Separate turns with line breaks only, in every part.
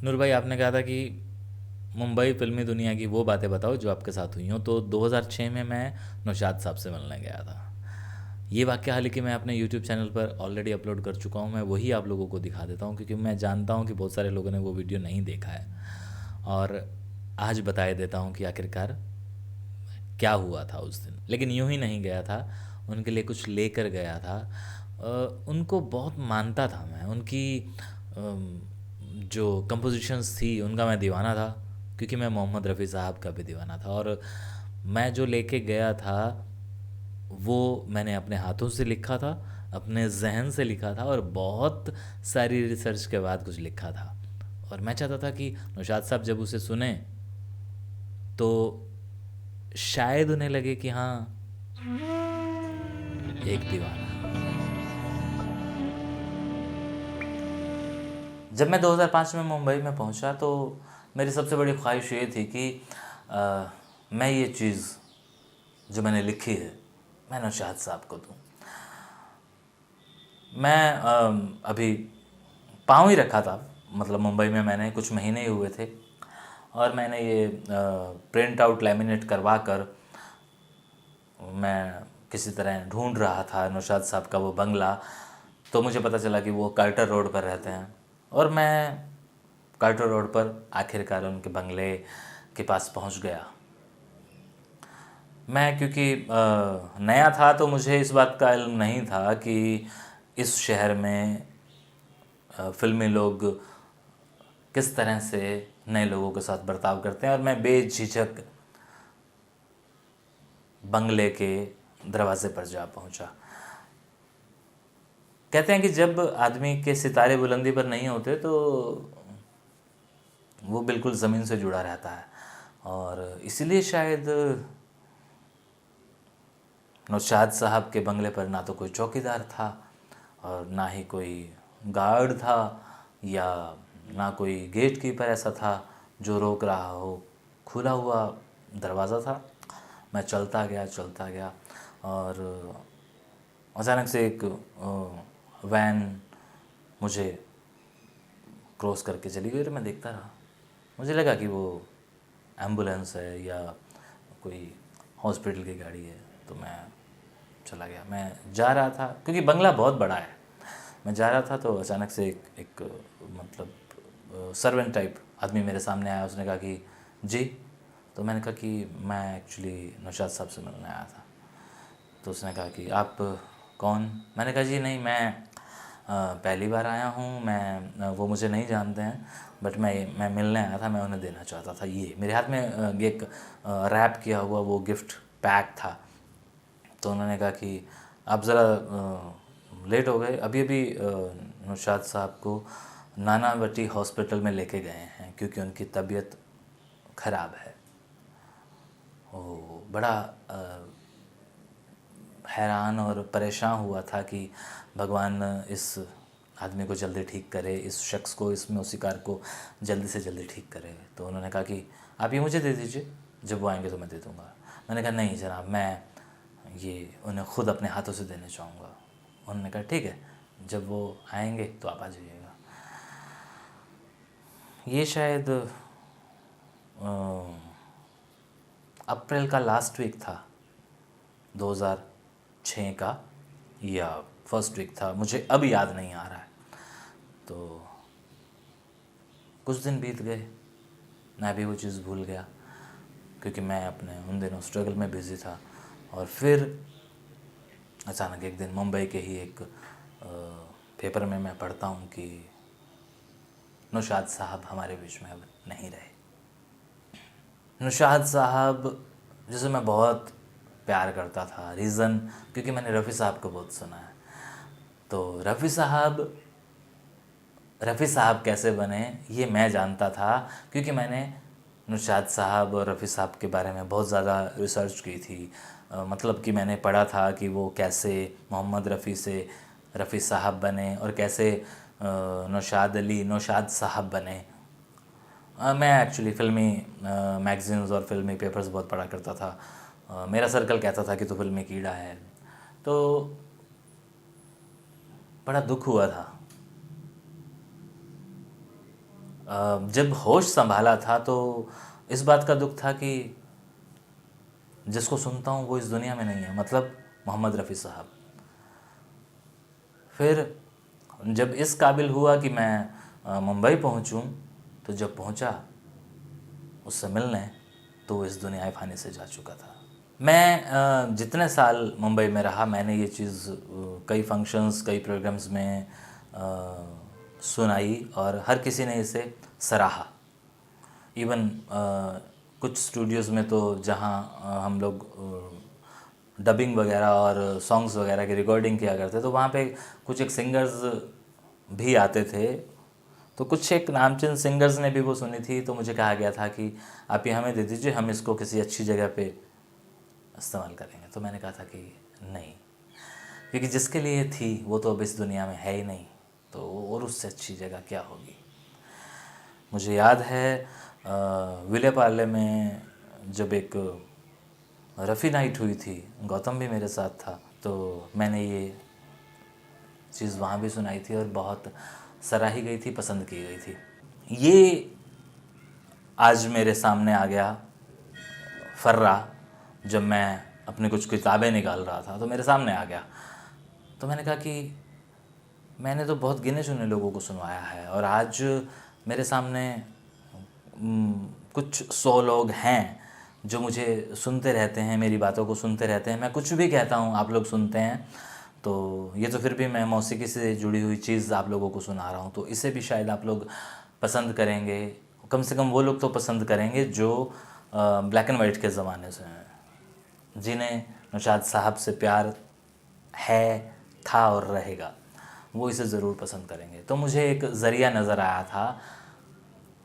नूर भाई, आपने कहा था कि मुंबई फिल्मी दुनिया की वो बातें बताओ जो आपके साथ हुई हों। तो 2006 में मैं नौशाद साहब से मिलने गया था। ये वाक़या हालांकि मैं अपने यूट्यूब चैनल पर ऑलरेडी अपलोड कर चुका हूँ। मैं वही आप लोगों को दिखा देता हूँ क्योंकि मैं जानता हूँ कि बहुत सारे लोगों ने वो वीडियो नहीं देखा है। और आज बता देता हूँ कि आखिरकार क्या हुआ था उस दिन। लेकिन यूं ही नहीं गया था, उनके लिए कुछ लेकर गया था। उनको बहुत मानता था मैं, उनकी अम, जो कंपोजिशंस थी उनका मैं दीवाना था, क्योंकि मैं मोहम्मद रफ़ी साहब का भी दीवाना था। और मैं जो लेके गया था वो मैंने अपने हाथों से लिखा था, अपने जहन से लिखा था और बहुत सारी रिसर्च के बाद कुछ लिखा था। और मैं चाहता था कि नौशाद साहब जब उसे सुने तो शायद उन्हें लगे कि हाँ, एक दीवाना। जब मैं 2005 में मुंबई में पहुंचा तो मेरी सबसे बड़ी ख्वाहिश ये थी कि मैं ये चीज़ जो मैंने लिखी है मैं नौशाद साहब को दूँ। मैं अभी पाँव ही रखा था, मतलब मुंबई में मैंने कुछ महीने ही हुए थे और मैंने ये प्रिंट आउट लैमिनेट करवा कर मैं किसी तरह ढूंढ रहा था नौशाद साहब का वो बंगला। तो मुझे पता चला कि वो कार्टर रोड पर रहते हैं और मैं कार्टर रोड पर आखिरकार उनके बंगले के पास पहुंच गया। मैं क्योंकि नया था तो मुझे इस बात का इल्म नहीं था कि इस शहर में फिल्मी लोग किस तरह से नए लोगों के साथ बर्ताव करते हैं। और मैं बेझिझक बंगले के दरवाजे पर जा पहुंचा। कहते हैं कि जब आदमी के सितारे बुलंदी पर नहीं होते तो वो बिल्कुल ज़मीन से जुड़ा रहता है। और इसीलिए शायद नौशाद साहब के बंगले पर ना तो कोई चौकीदार था और ना ही कोई गार्ड था या ना कोई गेट कीपर ऐसा था जो रोक रहा हो। खुला हुआ दरवाज़ा था। मैं चलता गया और अचानक से एक वैन मुझे क्रॉस करके चली गई और मैं देखता रहा। मुझे लगा कि वो एम्बुलेंस है या कोई हॉस्पिटल की गाड़ी है, तो मैं चला गया। मैं जा रहा था क्योंकि बंगला बहुत बड़ा है। मैं जा रहा था तो अचानक से एक मतलब सर्वेंट टाइप आदमी मेरे सामने आया। उसने कहा कि जी। तो मैंने कहा कि मैं एक्चुअली नौशाद साहब से मिलने आया था। तो उसने कहा कि आप कौन? मैंने कहा जी नहीं, मैं पहली बार आया हूँ, मैं वो मुझे नहीं जानते हैं, बट मैं मिलने आया था, मैं उन्हें देना चाहता था। ये मेरे हाथ में एक रैप किया हुआ वो गिफ्ट पैक था। तो उन्होंने कहा कि आप ज़रा लेट हो गए, अभी अभी नौशाद साहब को नानावटी हॉस्पिटल में लेके गए हैं क्योंकि उनकी तबीयत ख़राब है। वो बड़ा हैरान और परेशान हुआ था कि भगवान इस आदमी को जल्दी ठीक करे, इस शख्स को, इस मौसीकार को जल्दी से जल्दी ठीक करे। तो उन्होंने कहा कि आप ये मुझे दे दीजिए, जब वो आएंगे तो मैं दे दूँगा। मैंने कहा नहीं जनाब, मैं ये उन्हें ख़ुद अपने हाथों से देना चाहूँगा। उन्होंने कहा ठीक है, जब वो आएंगे तो आप आ जाइएगा। ये शायद अप्रैल का लास्ट वीक था, 2006 का, या फर्स्ट वीक था, मुझे अब याद नहीं आ रहा है। तो कुछ दिन बीत गए, मैं भी वो चीज़ भूल गया क्योंकि मैं अपने उन दिनों स्ट्रगल में बिज़ी था। और फिर अचानक एक दिन मुंबई के ही एक पेपर में मैं पढ़ता हूँ कि नौशाद साहब हमारे बीच में अब नहीं रहे। नौशाद साहब जिसे मैं बहुत प्यार करता था, रीज़न क्योंकि मैंने रफ़ी साहब को बहुत सुना है। तो रफ़ी साहब कैसे बने ये मैं जानता था क्योंकि मैंने नौशाद साहब और रफ़ी साहब के बारे में बहुत ज़्यादा रिसर्च की थी। मतलब कि मैंने पढ़ा था कि वो कैसे मोहम्मद रफ़ी से रफ़ी साहब बने और कैसे नौशाद अली नौशाद साहब बने। मैं एक्चुअली फ़िल्मी मैगज़ीन्स और फ़िल्मी पेपर्स बहुत पढ़ा करता था। मेरा सर्कल कहता था कि तो फ़िल्मी कीड़ा है। तो बड़ा दुख हुआ था जब होश संभाला था तो इस बात का दुख था कि जिसको सुनता हूँ वो इस दुनिया में नहीं है, मतलब मोहम्मद रफ़ी साहब। फिर जब इस काबिल हुआ कि मैं मुंबई पहुँचूँ, तो जब पहुँचा उससे मिलने, तो वो इस दुनिया फ़ानी से जा चुका था। मैं जितने साल मुंबई में रहा, मैंने ये चीज़ कई फंक्शंस, कई प्रोग्राम्स में सुनाई और हर किसी ने इसे सराहा। इवन कुछ स्टूडियोज़ में तो जहाँ हम लोग डबिंग वगैरह और सॉन्ग्स वगैरह की रिकॉर्डिंग किया करते, तो वहाँ पे कुछ एक सिंगर्स भी आते थे, तो कुछ एक नामचीन सिंगर्स ने भी वो सुनी थी। तो मुझे कहा गया था कि आप ये हमें दे दीजिए, हम इसको किसी अच्छी जगह पे इस्तेमाल करेंगे। तो मैंने कहा था कि नहीं, क्योंकि जिसके लिए थी वो तो अब इस दुनिया में है ही नहीं, तो और उससे अच्छी जगह क्या होगी। मुझे याद है विले पार्ले में जब एक रफ़ी नाइट हुई थी, गौतम भी मेरे साथ था, तो मैंने ये चीज़ वहाँ भी सुनाई थी और बहुत सराही गई थी, पसंद की गई थी। ये आज मेरे सामने आ गया फर्रा, जब मैं अपनी कुछ किताबें निकाल रहा था तो मेरे सामने आ गया। तो मैंने कहा कि मैंने तो बहुत गिने चुने लोगों को सुनवाया है और आज मेरे सामने कुछ 100 लोग हैं जो मुझे सुनते रहते हैं, मेरी बातों को सुनते रहते हैं। मैं कुछ भी कहता हूँ आप लोग सुनते हैं, तो ये तो फिर भी मैं मौसीकी से जुड़ी हुई चीज़ आप लोगों को सुना रहा हूँ, तो इसे भी शायद आप लोग पसंद करेंगे। कम से कम वो लोग तो पसंद करेंगे जो ब्लैक एंड वाइट के ज़माने से हैं, जिन्हें नौशाद साहब से प्यार है, था और रहेगा, वो इसे ज़रूर पसंद करेंगे। तो मुझे एक ज़रिया नज़र आया था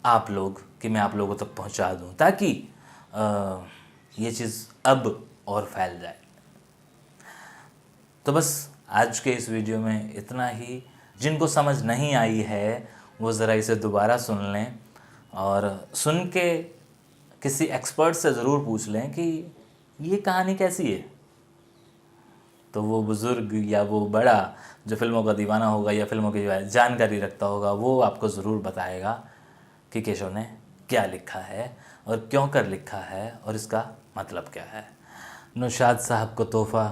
आप लोग, कि मैं आप लोगों तक पहुंचा दूं, ताकि ये चीज़ अब और फैल जाए। तो बस आज के इस वीडियो में इतना ही। जिनको समझ नहीं आई है वो ज़रा इसे दोबारा सुन लें और सुन के किसी एक्सपर्ट से ज़रूर पूछ लें कि ये कहानी कैसी है। तो वो बुज़ुर्ग या वो बड़ा जो फिल्मों का दीवाना होगा या फिल्मों की जानकारी रखता होगा, वो आपको ज़रूर बताएगा कि केशव ने क्या लिखा है और क्यों कर लिखा है और इसका मतलब क्या है। नौशाद साहब को तोहफ़ा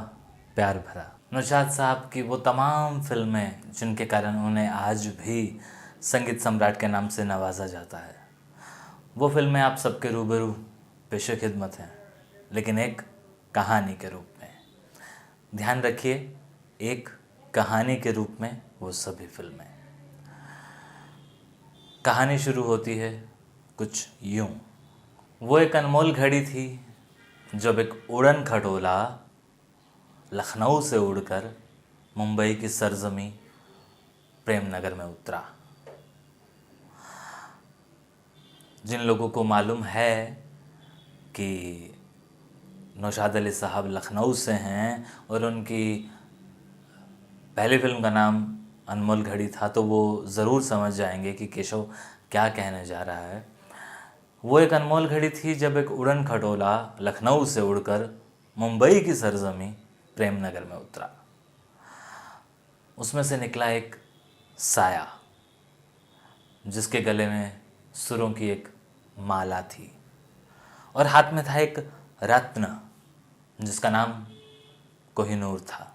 प्यार भरा। नौशाद साहब की वो तमाम फिल्में जिनके कारण उन्हें आज भी संगीत सम्राट के नाम से नवाजा जाता है, वो फिल्में आप सबके रूबरू पेशे खिदमत हैं, लेकिन एक कहानी के रूप में। ध्यान रखिए, एक कहानी के रूप में वो सभी फिल्में। कहानी शुरू होती है कुछ यूं। वो एक अनमोल घड़ी थी जब एक उड़न खटोला लखनऊ से उड़कर मुंबई की सरजमी प्रेमनगर में उतरा। जिन लोगों को मालूम है कि नौशाद अली साहब लखनऊ से हैं और उनकी पहली फिल्म का नाम अनमोल घड़ी था, तो वो ज़रूर समझ जाएंगे कि केशव क्या कहने जा रहा है। वो एक अनमोल घड़ी थी जब एक उड़न खटोला लखनऊ से उड़कर मुंबई की सरजमी प्रेमनगर में उतरा। उसमें से निकला एक साया जिसके गले में सुरों की एक माला थी और हाथ में था एक रत्न जिसका नाम कोहिनूर था,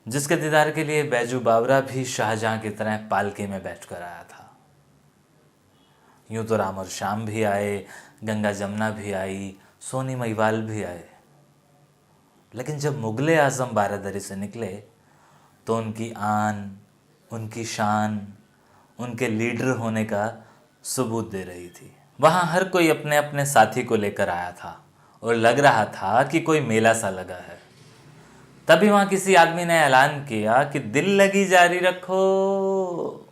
जिसके दीदार के लिए बैजू बावरा भी शाहजहां की तरह पालकी में बैठकर आया था। यूं तो राम और श्याम भी आए, गंगा जमुना भी आई, सोनी महिवाल भी आए, लेकिन जब मुगले आज़म बारादरी से निकले तो उनकी आन, उनकी शान, उनके लीडर होने का सबूत दे रही थी। वहाँ हर कोई अपने अपने साथी को लेकर आया था और लग रहा था कि कोई मेला सा लगा है। तभी वहाँ किसी आदमी ने ऐलान किया कि दिल लगी जारी रखो।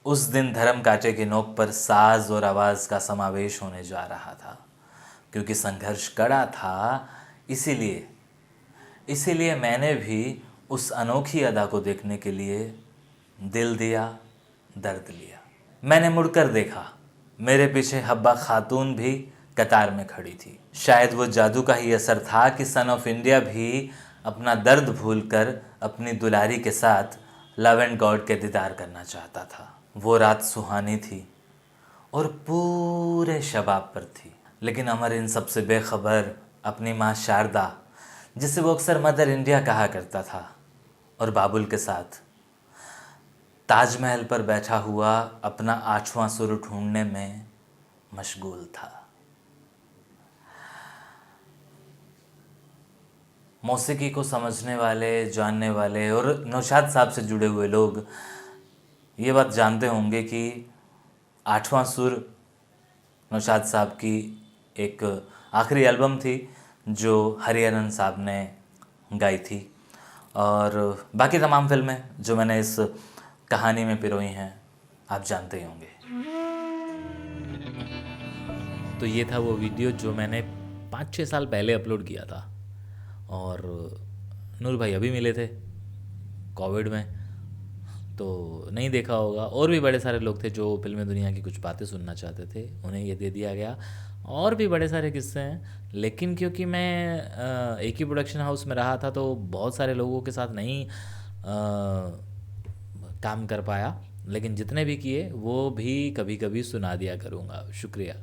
उस दिन धर्म कांटे की नोक पर साज और आवाज़ का समावेश होने जा रहा था, क्योंकि संघर्ष कड़ा था। इसीलिए मैंने भी उस अनोखी अदा को देखने के लिए दिल दिया, दर्द लिया। मैंने मुड़कर देखा, मेरे पीछे हब्बा खातून भी कतार में खड़ी थी। शायद वो जादू का ही असर था कि सन ऑफ इंडिया भी अपना दर्द भूलकर अपनी दुलारी के साथ लव एंड गॉड के दीदार करना चाहता था। वो रात सुहानी थी और पूरे शबाब पर थी, लेकिन अमर इन सब से बेखबर अपनी माँ शारदा, जिसे वो अक्सर मदर इंडिया कहा करता था, और बाबुल के साथ ताजमहल पर बैठा हुआ अपना 8वां सुर ढूंढने में मशगूल था। मौसीकी को समझने वाले, जानने वाले और नौशाद साहब से जुड़े हुए लोग ये बात जानते होंगे कि 8वां सुर नौशाद साहब की एक आखिरी एल्बम थी जो हरिहरन साहब ने गाई थी, और बाकी तमाम फिल्में जो मैंने इस कहानी में पिरोई हैं आप जानते ही होंगे। तो ये था वो वीडियो जो मैंने 5-6 साल पहले अपलोड किया था, और नूर भाई अभी मिले थे कोविड में, तो नहीं देखा होगा। और भी बड़े सारे लोग थे जो फिल्मी दुनिया की कुछ बातें सुनना चाहते थे, उन्हें ये दे दिया गया। और भी बड़े सारे किस्से हैं, लेकिन क्योंकि मैं एक ही प्रोडक्शन हाउस में रहा था तो बहुत सारे लोगों के साथ नहीं काम कर पाया, लेकिन जितने भी किए वो भी कभी कभी सुना दिया करूँगा। शुक्रिया।